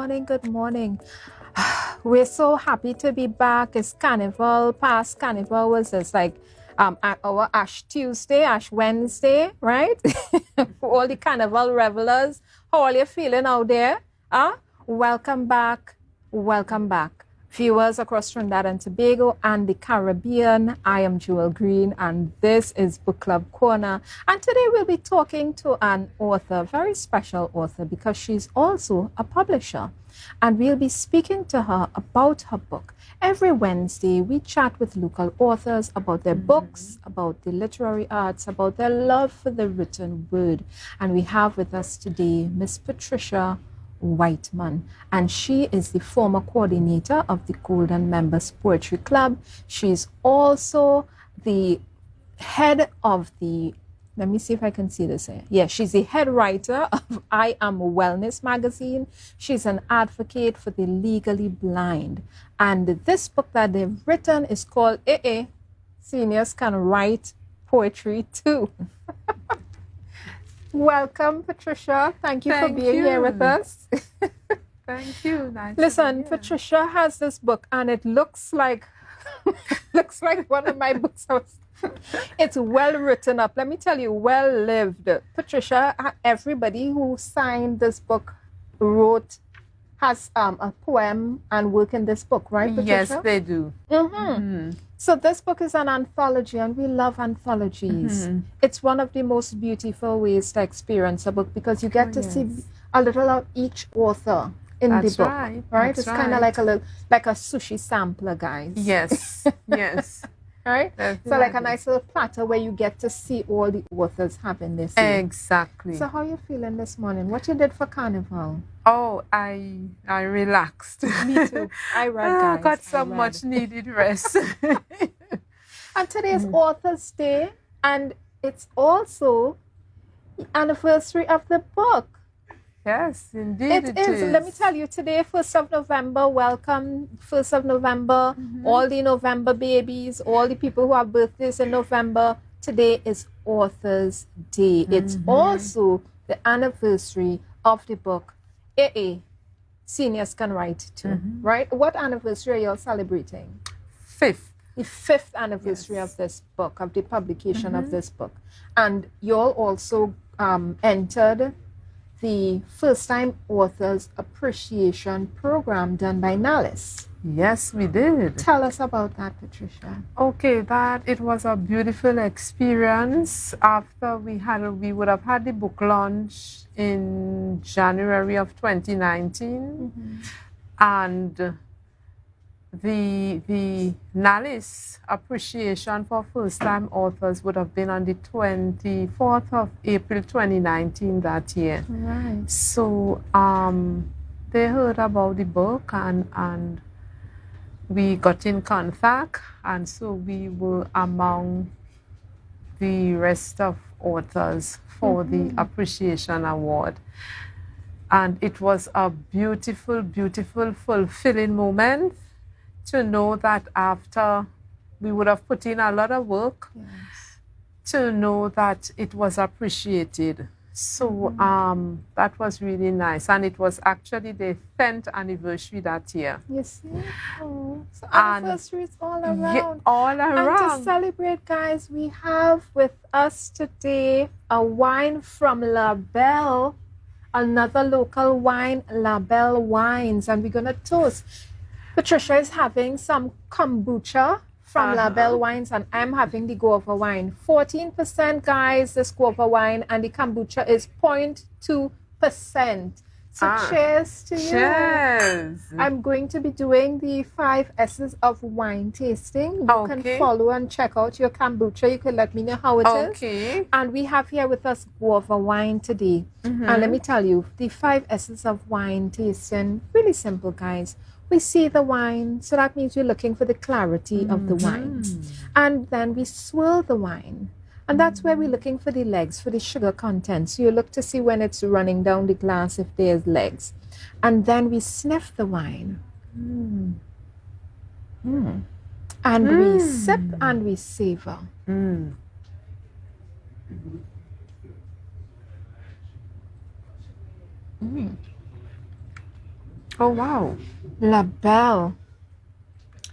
morning, good morning. We're so happy to be back. It's Carnival. Past Carnival was just like our Ash Tuesday, Ash Wednesday, right? For all the Carnival revelers. How are you feeling out there? Welcome back. Welcome back. Viewers across Trinidad and Tobago and the Caribbean, I am Jewel Greene and this is Book Club Corner. And today we'll be talking to an author, very special author, because she's also a publisher. And we'll be speaking to her about her book. Every Wednesday, we chat with local authors about their books, about the literary arts, about their love for the written word. And we have with us today Miss Patricia Whiteman, and she is the former coordinator of the Golden Members Poetry Club. She's also the head of the, let me see if I can see this here. Yeah, she's the head writer of I Am Wellness magazine. She's an advocate for the legally blind. And this book that they've written is called Seniors Can Write Poetry Too. Welcome, Patricia. Thank you for being here with us. Thank you. Nice. Listen, Patricia has this book, and it looks like one of my books. It's well written up. Let me tell you, well lived. Patricia, everybody who signed this book has a poem and work in this book, right, Patricia? Yes, they do. So this book is an anthology, and we love anthologies. It's one of the most beautiful ways to experience a book because you get to see a little of each author in the book. Right? That's it's kind of like a sushi sampler, guys. Yes, yes. Right? So like a nice little platter where you get to see all the authors having this. Exactly. So how are you feeling this morning? What you did for Carnival? Oh, I relaxed. Me too. I read, guys. I got some much needed rest. And today is Author's Day, and it's also the anniversary of the book. Yes, indeed it is. Let me tell you, today, 1st of November, welcome, 1st of November, all the November babies, all the people who have birthdays in November. Today is Author's Day. It's also the anniversary of the book, Seniors Can Write Too, right? What anniversary are you all celebrating? 5th. The 5th anniversary of this book, of the publication of this book. And you all also entered the First-Time Authors Appreciation Program done by NALIS. Yes, we did. Tell us about that, Patricia. Okay, it was a beautiful experience. After we would have had the book launch in January of 2019, and the NALIS appreciation for first-time authors would have been on the 24th of April 2019 that year. Right. So they heard about the book and we got in contact, and so we were among the rest of authors for the appreciation award. And it was a beautiful, beautiful, fulfilling moment to know that after we would have put in a lot of work, to know that it was appreciated. So that was really nice. And it was actually the 10th anniversary that year. You see? Oh, so anniversaries all around. Yeah, all around. And to celebrate, guys, we have with us today a wine from La Belle, another local wine, La Belle Wines. And we're going to toast. Patricia is having some kombucha from La Belle Wines, and I'm having the guava wine. 14%, guys, this guava wine, and the kombucha is 0.2%. So cheers to you. Cheers. I'm going to be doing the 5 S's of wine tasting. You can follow and check out your kombucha. You can let me know how it is. And we have here with us guava wine today. And let me tell you, the 5 S's of wine tasting, really simple, guys. We see the wine, so that means we're looking for the clarity of the wine. And then we swirl the wine. And that's where we're looking for the legs, for the sugar content. So you look to see when it's running down the glass if there's legs. And then we sniff the wine. And we sip and we savor. Oh, wow. La Belle.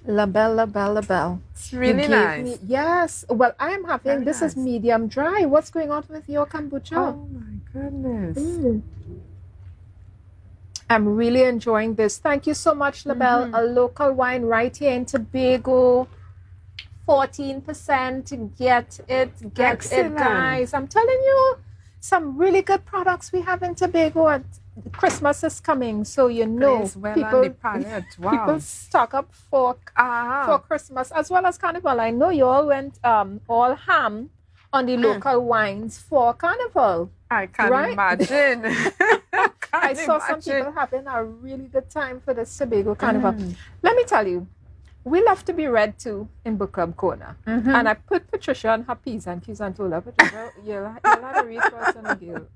La Belle, La Belle, La Belle. It's really nice. Yes. Well, I'm having, Very this is nice. medium dry. What's going on with your kombucha? Oh, my goodness. I'm really enjoying this. Thank you so much, La Belle. A local wine right here in Tobago. 14%. Get it, guys. I'm telling you, some really good products we have in Tobago. And Christmas is coming, so you know people stock up for Christmas as well as Carnival. I know you all went all ham on the local wines for Carnival. I can't imagine. I saw some people having a really good time for the Tobago Carnival. Let me tell you, we love to be read to in Book Club Corner. And I put Patricia on her P's and Q's and told her, Patricia, you'll have to read for us on the Gale.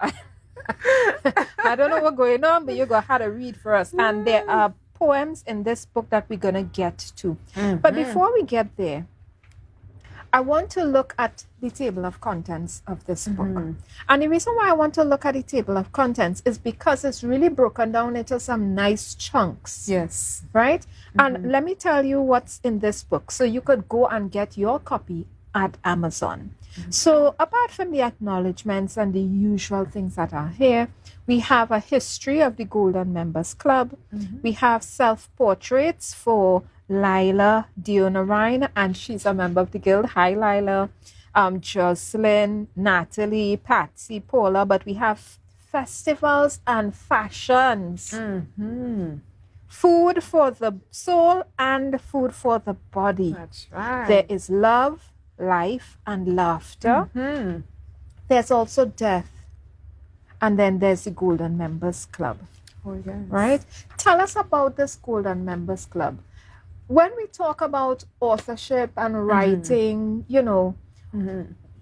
I don't know what's going on, but you're going to have to read for us. And there are poems in this book that we're going to get to. But before we get there, I want to look at the table of contents of this book. And the reason why I want to look at the table of contents is because it's really broken down into some nice chunks. Yes. Right? And let me tell you what's in this book. So you could go and get your copy at Amazon. So apart from the acknowledgements and the usual things that are here, we have a history of the Golden Members Club. We have self-portraits for Lila Dionarine, and she's a member of the guild. Hi, Lila. Jocelyn, Natalie, Patsy, Paula. But we have festivals and fashions. Food for the soul and food for the body. That's right. There is love, life, and laughter. There's also death. And then there's the Golden Members Club. Oh, yes. Right? Tell us about this Golden Members Club. When we talk about authorship and writing, you know,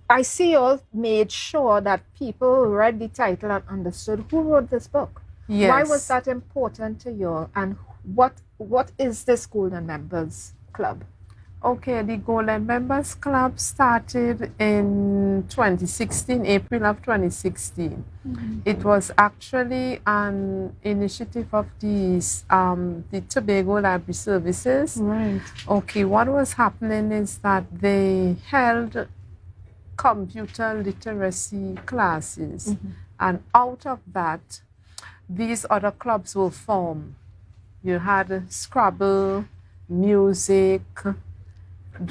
I see you all made sure that people read the title and understood who wrote this book. Yes. Why was that important to you? And what is this Golden Members Club? Okay, the Golden Members Club started in 2016, April of 2016. It was actually an initiative of the Tobago Library Services. Right. Okay, what was happening is that they held computer literacy classes, and out of that, these other clubs will form. You had Scrabble, music,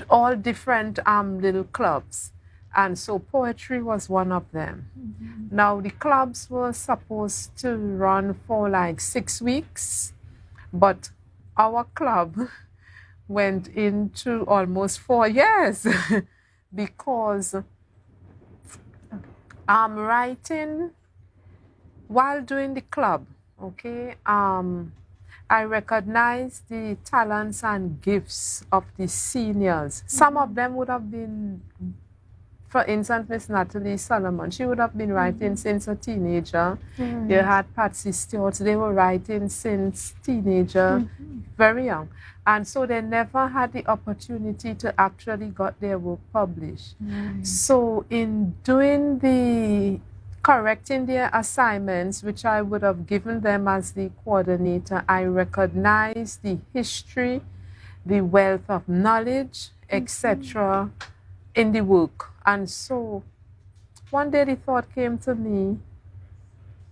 all different little clubs. And so poetry was one of them. Now, the clubs were supposed to run for like 6 weeks, but our club went into almost 4 years because writing while doing the club, okay, I recognize the talents and gifts of the seniors. Some of them would have been, for instance, Miss Natalie Solomon, she would have been writing since a teenager. You had Patsy Stewart, they were writing since teenager, very young. And so they never had the opportunity to actually get their work published. So in doing correcting their assignments, which I would have given them as the coordinator, I recognized the history, the wealth of knowledge, etc. in the work. And so one day the thought came to me,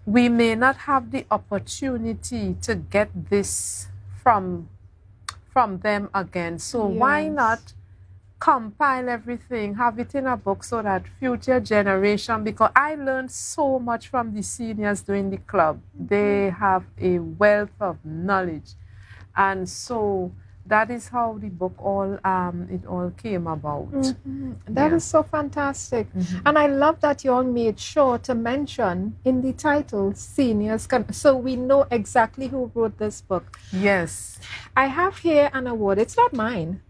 we may not have the opportunity to get this from them again. So why not compile everything, have it in a book so that future generation, because I learned so much from the seniors doing the club. They have a wealth of knowledge. And so that is how the book it all came about. That is so fantastic. And I love that you all made sure to mention in the title, seniors, so we know exactly who wrote this book. Yes. I have here an award. It's not mine.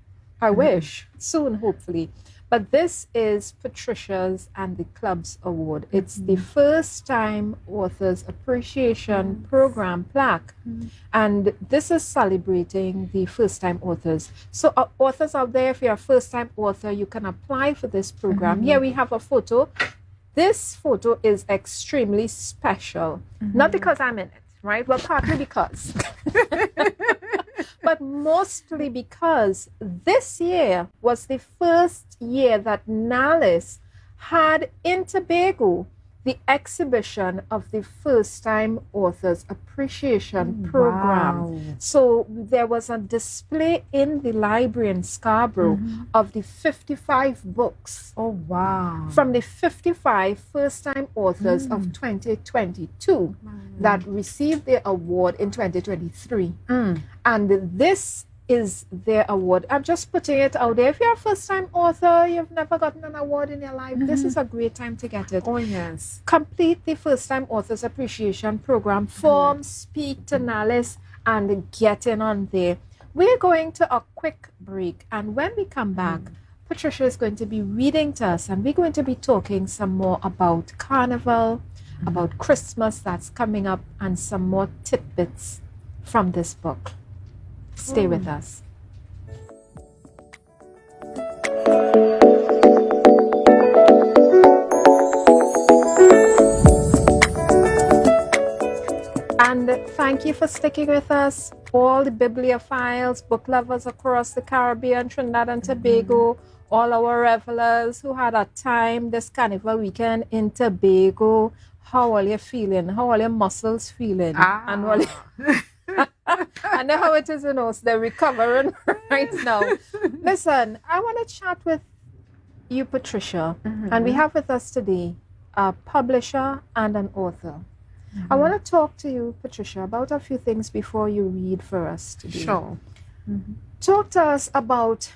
I wish. Soon, hopefully. But this is Patricia's and the club's award. It's the First Time Authors Appreciation Program plaque. And this is celebrating the first-time authors. So authors out there, if you're a first-time author, you can apply for this program. Here we have a photo. This photo is extremely special. Not because I'm in it, right? Well, partly because But mostly because this year was the first year that NALIS had in Tobago the exhibition of the First Time Authors Appreciation Program. Wow. So there was a display in the library in Scarborough of the 55 books. Oh, wow. From the 55 first-time authors of 2022 that received their award in 2023. And this is their award. I'm just putting it out there. If you're a first-time author, you've never gotten an award in your life, this is a great time to get it. Oh, yes. Complete the First-Time Authors Appreciation Program form, speak to NALIS, and get in on there. We're going to a quick break, and when we come back, Patricia is going to be reading to us, and we're going to be talking some more about Carnival, about Christmas that's coming up, and some more tidbits from this book. Stay with us. And thank you for sticking with us, all the bibliophiles, book lovers across the Caribbean, Trinidad and Tobago, all our revelers who had a time this Carnival weekend in Tobago. How are you feeling? How are your muscles feeling? And all I know how it is in us. They're recovering right now. Listen, I want to chat with you, Patricia, and we have with us today a publisher and an author. I want to talk to you, Patricia, about a few things before you read for us today. Sure. Talk to us about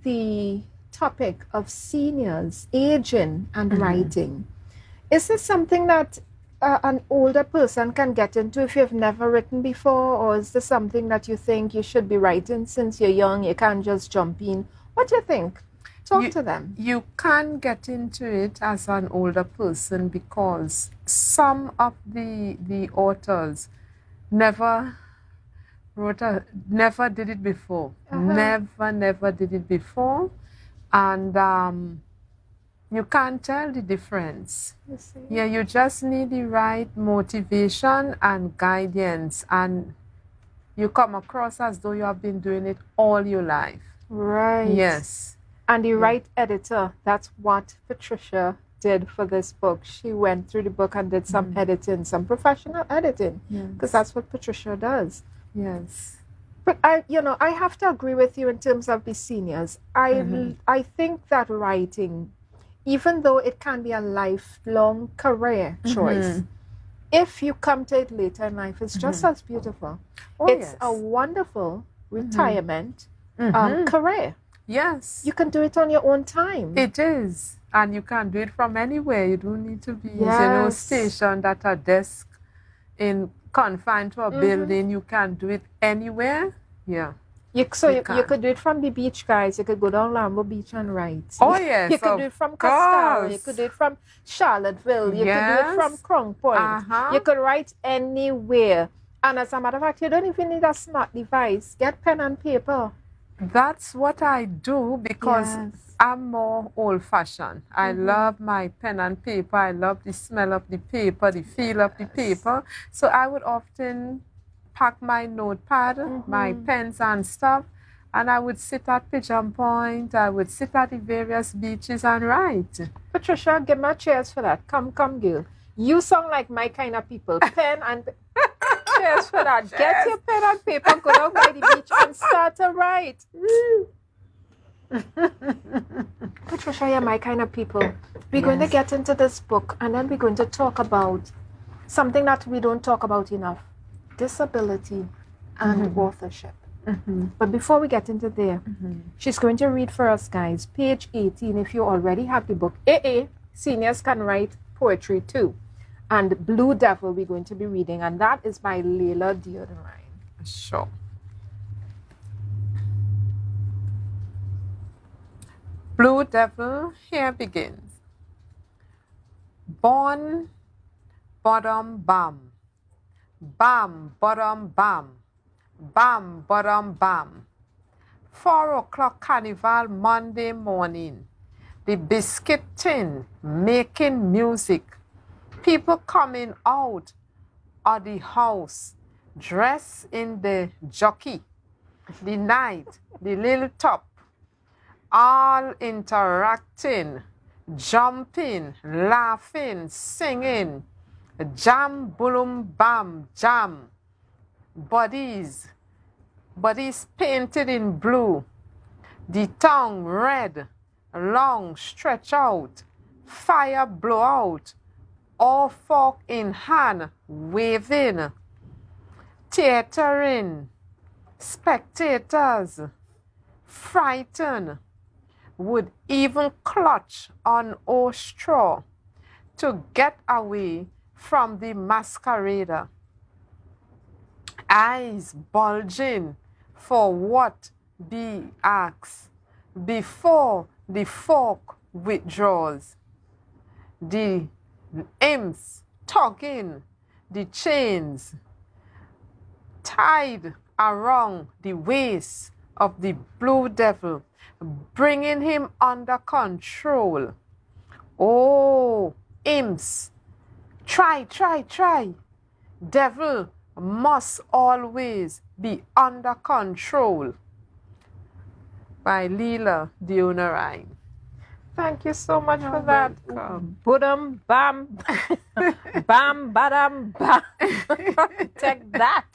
the topic of seniors, aging, and writing. Is this something that an older person can get into if you've never written before, or is this something that you think you should be writing since you're young, you can't just jump in? What do you think? Talk to them. You can get into it as an older person because some of the authors never did it before. Never did it before. And you can't tell the difference. You see? Yeah, you just need the right motivation and guidance, and you come across as though you have been doing it all your life. Right. Yes. And the right editor, that's what Patricia did for this book. She went through the book and did some editing, some professional editing, because that's what Patricia does. Yes. But I have to agree with you in terms of the seniors. I think that writing, even though it can be a lifelong career choice, if you come to it later in life, it's just as beautiful. It's a wonderful retirement career. Yes. You can do it on your own time. It is. And you can do it from anywhere. You don't need to be stationed at a desk confined to a building. You can do it anywhere. Yeah. You could do it from the beach, guys. You could go down Lambo Beach and write. Oh, yes. You could do it from Costello. You could do it from Charlottesville. You could do it from Crown Point. You could write anywhere. And as a matter of fact, you don't even need a smart device. Get pen and paper. That's what I do because I'm more old-fashioned. I love my pen and paper. I love the smell of the paper, the feel of the paper. So I would often pack my notepad, my pens and stuff, and I would sit at Pigeon Point. I would sit at the various beaches and write. Patricia, give me a cheers for that. Come, girl. You sound like my kind of people. Pen and cheers for that. Cheers. Get your pen and paper, go down by the beach and start to write. Patricia, you're my kind of people. We're going to get into this book, and then we're going to talk about something that we don't talk about enough: disability and authorship. But before we get into there, she's going to read for us, guys, page 18. If you already have the book, Seniors Can Write Poetry Too. And Blue Devil we're going to be reading, and that is by Layla Deodorine. Sure. Blue Devil, here begins. Born, bottom, bam. Bam, bottom, bam. Bam, bottom, bam. 4 o'clock carnival Monday morning. The biscuit tin making music. People coming out of the house. dressed in the jockey, the knight, the little top, all interacting, jumping, laughing, singing, jam, boom, bam, jam, bodies painted in blue, the tongue red, long, stretch out, fire blow out, all fork in hand, waving, theatering, spectators, frightened, would even clutch on old straw to get away from the masquerader. Eyes bulging for what be asked before the fork withdraws. The imps tugging the chains tied around the waist of the blue devil, bringing him under control. Oh, imps, try. Devil must always be under control. By Leela Dionarine. Thank you so much for You're that. welcome. Budum, bam, bam, badam, bam. Take that.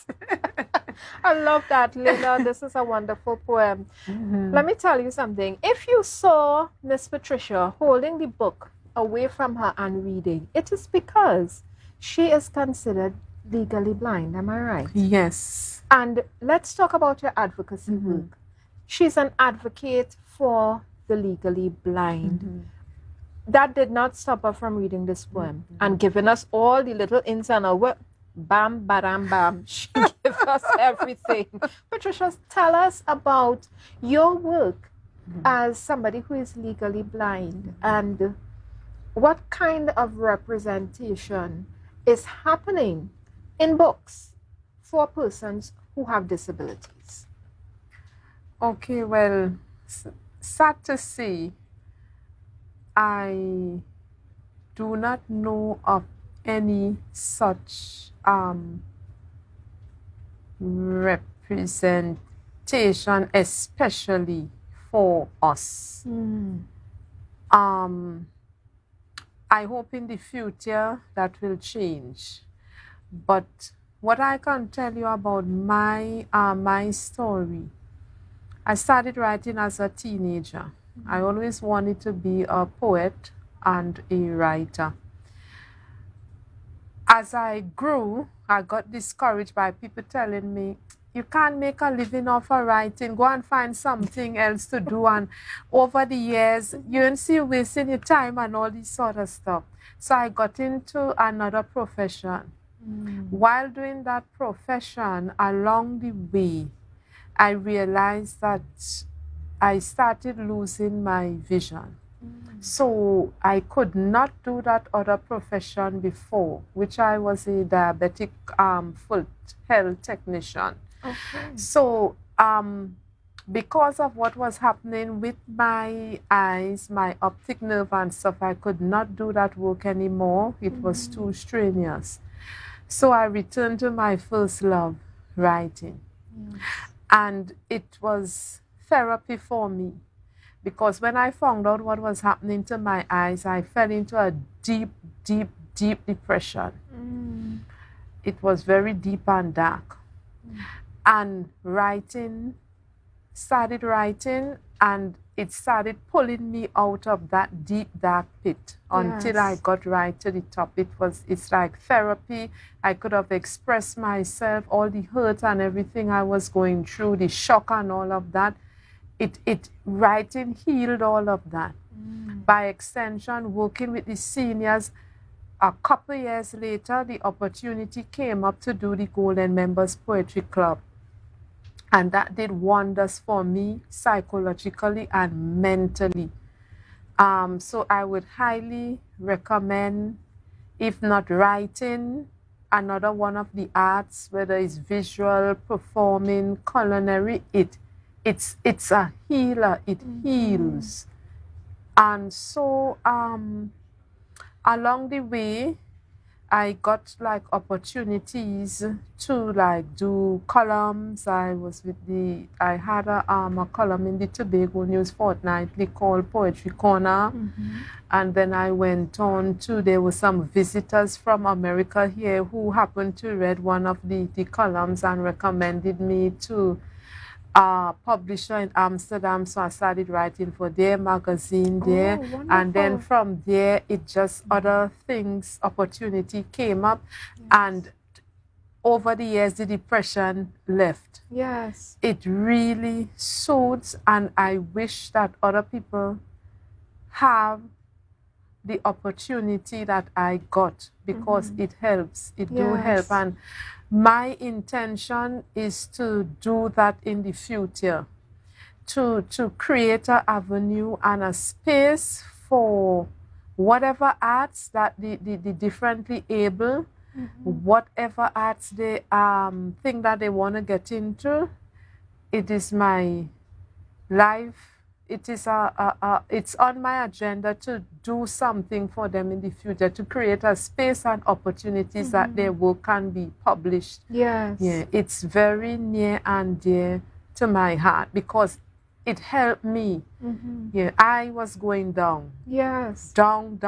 I love that, Leila. This is a wonderful poem. Let me tell you something. If you saw Miss Patricia holding the book away from her and reading, it is because she is considered legally blind. Am I right? Yes. And let's talk about your advocacy work. She's an advocate for the legally blind. That did not stop her from reading this poem and giving us all the little ins and outs. Bam, badam, bam. She gave us everything. Patricia, tell us about your work as somebody who is legally blind and what kind of representation is happening in books for persons who have disabilities. Okay, well, sad to say, I do not know of any such representation, especially for us. I hope in the future that will change. But what I can tell you about my story, I started writing as a teenager. I always wanted to be a poet and a writer. As I grew, I got discouraged by people telling me, you can't make a living off of writing, go and find something else to do. And over the years, you see you're wasting your time and all this sort of stuff. So I got into another profession. While doing that profession, along the way, I realized that I started losing my vision. So I could not do that other profession before, which I was a diabetic foot health technician. Okay. So because of what was happening with my eyes, my optic nerve and stuff, I could not do that work anymore. It was too strenuous. So I returned to my first love, writing. And it was therapy for me. Because when I found out what was happening to my eyes, I fell into a deep, deep, deep depression. It was very deep and dark. And started writing, and it started pulling me out of that deep, dark pit until I got right to the top. It's like therapy. I could have expressed myself, all the hurt and everything I was going through, the shock and all of that. Writing healed all of that. By extension, working with the seniors, a couple years later, the opportunity came up to do the Golden Members Poetry Club. And that did wonders for me psychologically and mentally. So I would highly recommend, if not writing, another one of the arts, whether it's visual, performing, culinary, it's a healer, it heals. And so along the way, I got like opportunities to like do columns. I had a column in the Tobago News Fortnightly called Poetry Corner. And then I went on to, there were some visitors from America here who happened to read one of the columns and recommended me to a publisher in Amsterdam. So I started writing for their magazine there. And then from there, it just other things, opportunity came up. Yes. And over the years, the depression left. Yes. It really suits, and I wish that other people have the opportunity that I got, because it helps. It do help. And my intention is to do that in the future, to create an avenue and a space for whatever arts that the differently able, whatever arts they think that they want to get into. It is my life. It is it's on my agenda to do something for them in the future, to create a space and opportunities that their work can be published. Yes. Yeah, it's very near and dear to my heart, because it helped me. Yeah, I was going down. Yes. Down,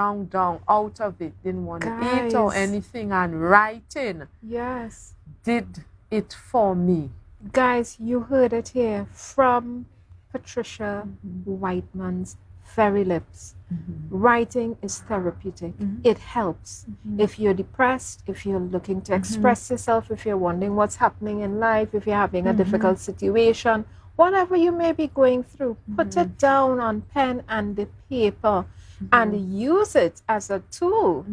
out of it. Didn't want to eat or anything, and writing. Yes. Did it for me. Guys, you heard it here from Patricia Whiteman's very lips. Writing is therapeutic. It helps. If you're depressed, if you're looking to express yourself, if you're wondering what's happening in life, if you're having a difficult situation, whatever you may be going through, put it down on pen and the paper and use it as a tool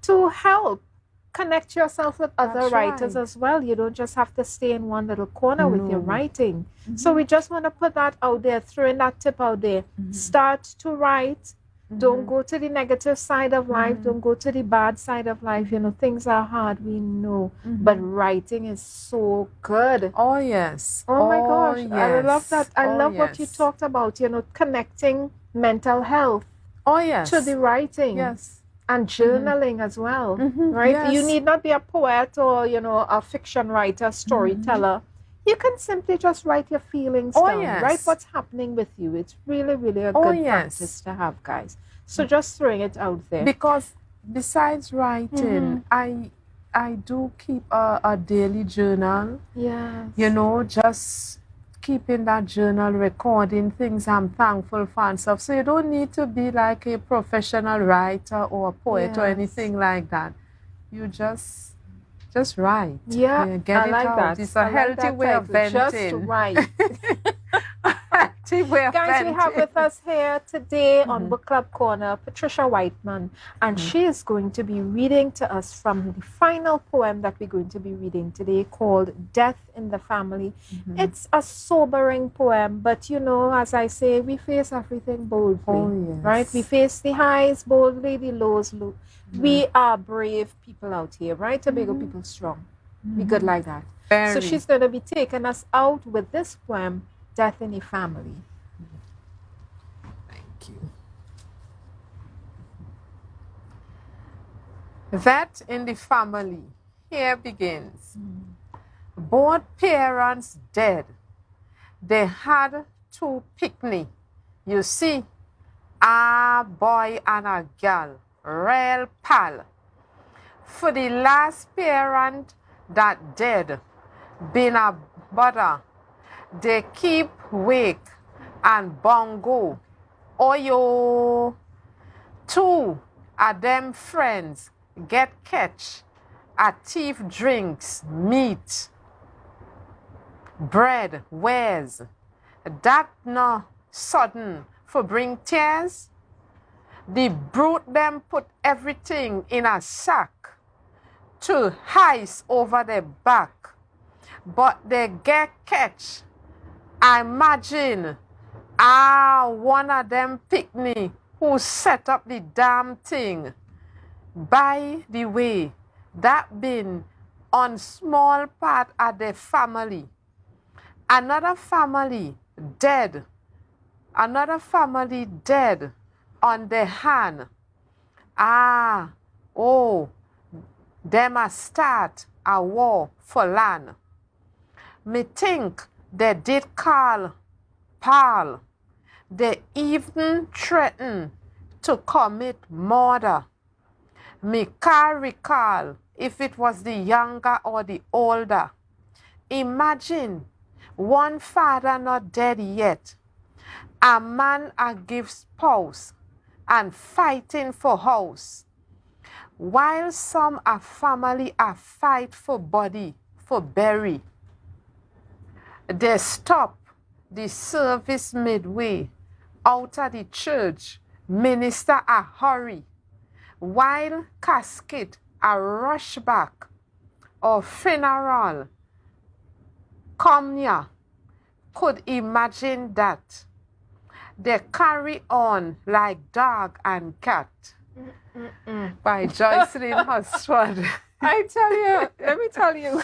to help connect yourself with other writers as well. You don't just have to stay in one little corner with your writing. So we just want to put that out there, throwing that tip out there. Start to write. Don't go to the negative side of life. Don't go to the bad side of life. You know, things are hard, we know. But writing is so good. Oh, yes. Oh, my gosh. Yes. I love that. I love what you talked about, you know, connecting mental health to the writing. Yes. And journaling as well, right? Yes. You need not be a poet or, you know, a fiction writer, storyteller. You can simply just write your feelings down, write what's happening with you. It's really, really a good practice to have, guys. So just throwing it out there. Because besides writing, I do keep a daily journal. Yes. You know, just keeping that journal, recording things I'm thankful for and stuff. So you don't need to be like a professional writer or a poet or anything like that. You just write. Yeah, get I like out. that. It's a healthy way of venting. Just write. Guys, we have with us here today on Book Club Corner Patricia Whiteman, and she is going to be reading to us from the final poem that we're going to be reading today, called Death in the Family. It's a sobering poem, but you know, as I say, we face everything boldly, right? We face the highs boldly, the lows. We are brave people out here, right? Tobago people strong. We good like that. So she's going to be taking us out with this poem, Death in the Family. Thank you. That in the family, here begins. Both parents dead. They had two picnic. You see, a boy and a girl, real pal. For the last parent that dead, been a butter. They keep wake and bongo. Oyo. Two of them friends get catch. A thief drinks meat. Bread wears. That no sudden for bring tears. The brute them put everything in a sack to heist over their back. But they get catch. I imagine one of them picnic who set up the damn thing. By the way, that been on small part of the family. Another family dead. Another family dead on the hand. them a start a war for land. Me think they did call Paul. They even threatened to commit murder. Me can't recall if it was the younger or the older. Imagine one father not dead yet, a man a give spouse and fighting for house, while some a family a fight for body, for bury. They stop the service midway out of the church, minister a hurry, while casket a rush back or funeral come near. Could imagine that. They carry on like dog and cat. By Joycelyn Husford. I tell you, let me tell you,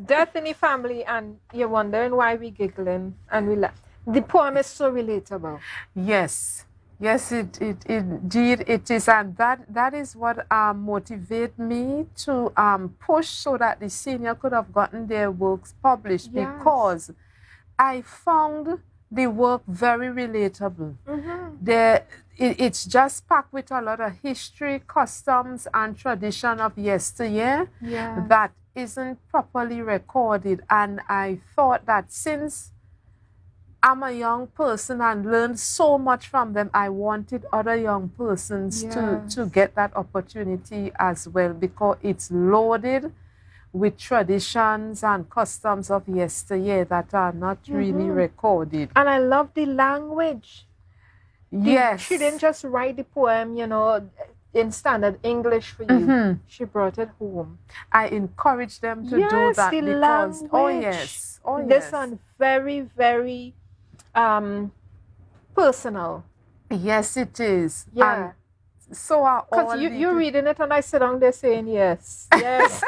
death in the family, and you're wondering why we giggling and we laugh. The poem is so relatable. Yes, indeed it is, and that is what motivated me to push so that the senior could have gotten their works published, Yes. because I found the work very relatable. It's just packed with a lot of history, customs, and tradition of yesteryear that isn't properly recorded. And I thought that since I'm a young person and learned so much from them, I wanted other young persons to get that opportunity as well, because it's loaded with traditions and customs of yesteryear that are not really recorded. And I love the language. Yes. She didn't just write the poem, you know, in standard English for you. She brought it home. I encourage them to do that, the because, language. oh This yes. one very, very personal. Yes, it is. Yeah. And so are all Because you're reading it and I sit down there saying, yes, yes.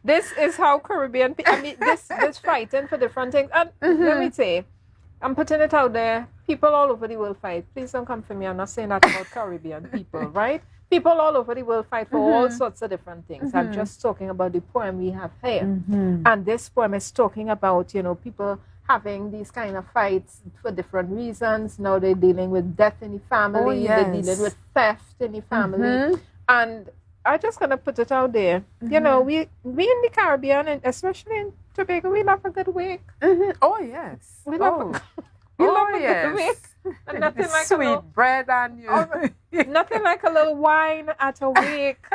This is how Caribbean people, I mean, this fighting for different things. And let me say, I'm putting it out there. People all over the world fight. Please don't come for me. I'm not saying that about Caribbean people, right? People all over the world fight for all sorts of different things. I'm just talking about the poem we have here. And this poem is talking about, you know, people having these kind of fights for different reasons. Now they're dealing with death in the family. They're dealing with theft in the family. And I'm just going to put it out there. You know, we in the Caribbean, and especially in Tobago, we love a good wake. Oh, yes. We love a good wake. And nothing like sweet bread and nothing like a little wine at a wake,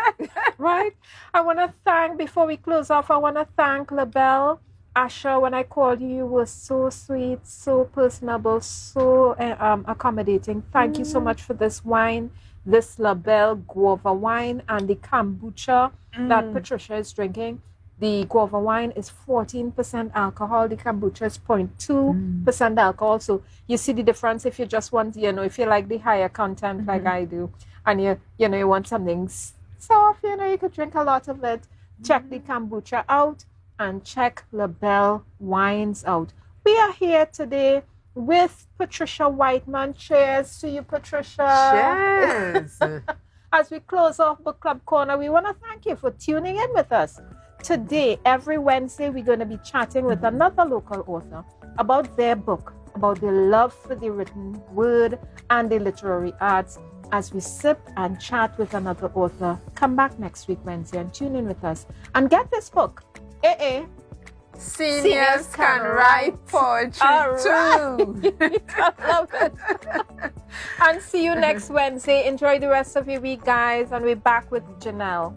right? I want to thank, before we close off, I want to thank LaBelle. Asha, when I called you, you were so sweet, so personable, so accommodating. Thank you so much for this wine, this LaBelle guava wine, and the kombucha that Patricia is drinking. The guava wine is 14% alcohol. The kombucha is 0.2% alcohol. So you see the difference if you just want, you know, if you like the higher content like I do, and you want something soft, you know, you could drink a lot of it. Check the kombucha out and check LaBelle wines out. We are here today with Patricia Whiteman. Cheers to you, Patricia. Cheers. As we close off Book Club Corner, we want to thank you for tuning in with us. Today, every Wednesday, we're going to be chatting with another local author about their book, about their love for the written word and the literary arts. As we sip and chat with another author, come back next week, Wednesday, and tune in with us. And get this book, Seniors can write poetry too. I love it. And see you next Wednesday. Enjoy the rest of your week, guys. And we're back with Janelle.